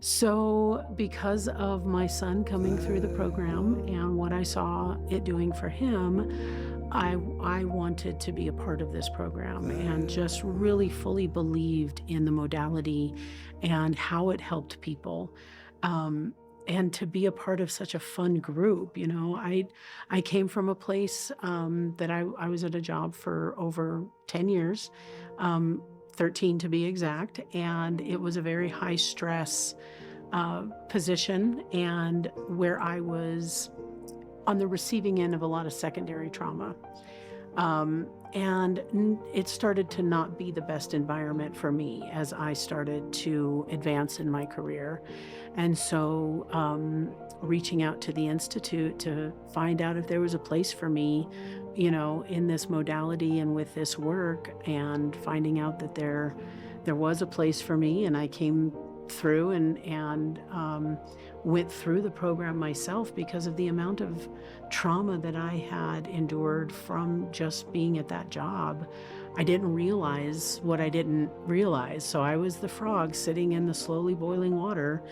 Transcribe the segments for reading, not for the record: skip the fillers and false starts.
So, because of my son coming through the program and what I saw it doing for him, I wanted to be a part of this program and just really fully believed in the modality and how it helped people. Um, and to be a part of such a fun group, I came from a place that I was at a job for over 10 years, um, 13 to be exact, and it was a very high stress position and where I was on the receiving end of a lot of secondary trauma. It started to not be the best environment for me as I started to advance in my career. And so, reaching out to the Institute to find out if there was a place for me, in this modality and with this work, and finding out that there was a place for me, and I came through and went through the program myself because of the amount of trauma that I had endured from just being at that job. I didn't realize what I didn't realize. So I was the frog sitting in the slowly boiling water,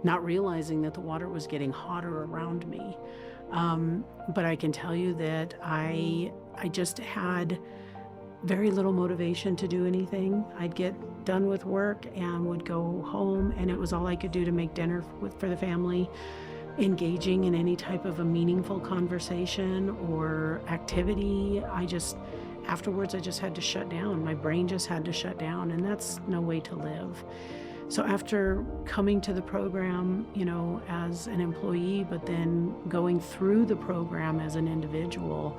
not realizing that the water was getting hotter around me. But I can tell you that I just had very little motivation to do anything. I'd get done with work and would go home, and it was all I could do to make dinner for the family. Engaging in any type of a meaningful conversation or activity, afterwards, I just had to shut down. My brain just had to shut down, and that's no way to live. So after coming to the program, as an employee, but then going through the program as an individual,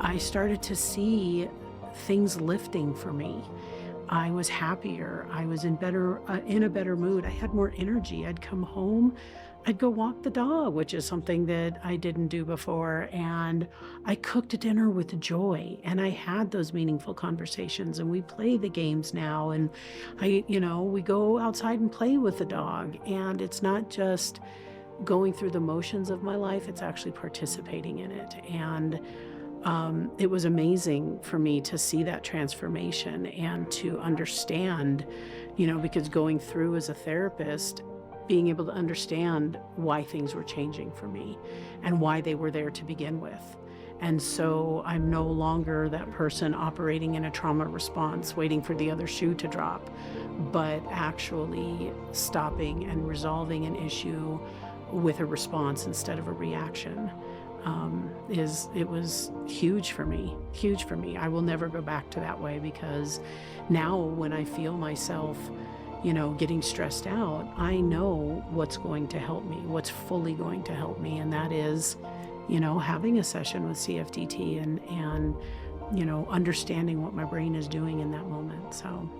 I started to see things lifting for me. I was happier. I was in a better mood. I had more energy. I'd come home. I'd go walk the dog, which is something that I didn't do before. And I cooked dinner with joy. And I had those meaningful conversations. And we play the games now. And we go outside and play with the dog. And it's not just going through the motions of my life, it's actually participating in it. And it was amazing for me to see that transformation and to understand, because going through as a therapist, being able to understand why things were changing for me and why they were there to begin with. And so I'm no longer that person operating in a trauma response, waiting for the other shoe to drop, but actually stopping and resolving an issue with a response instead of a reaction. It was huge for me, huge for me. I will never go back to that way because now when I feel myself, getting stressed out, I know what's going to help me, what's fully going to help me. And that is, having a session with CFDT and understanding what my brain is doing in that moment. So.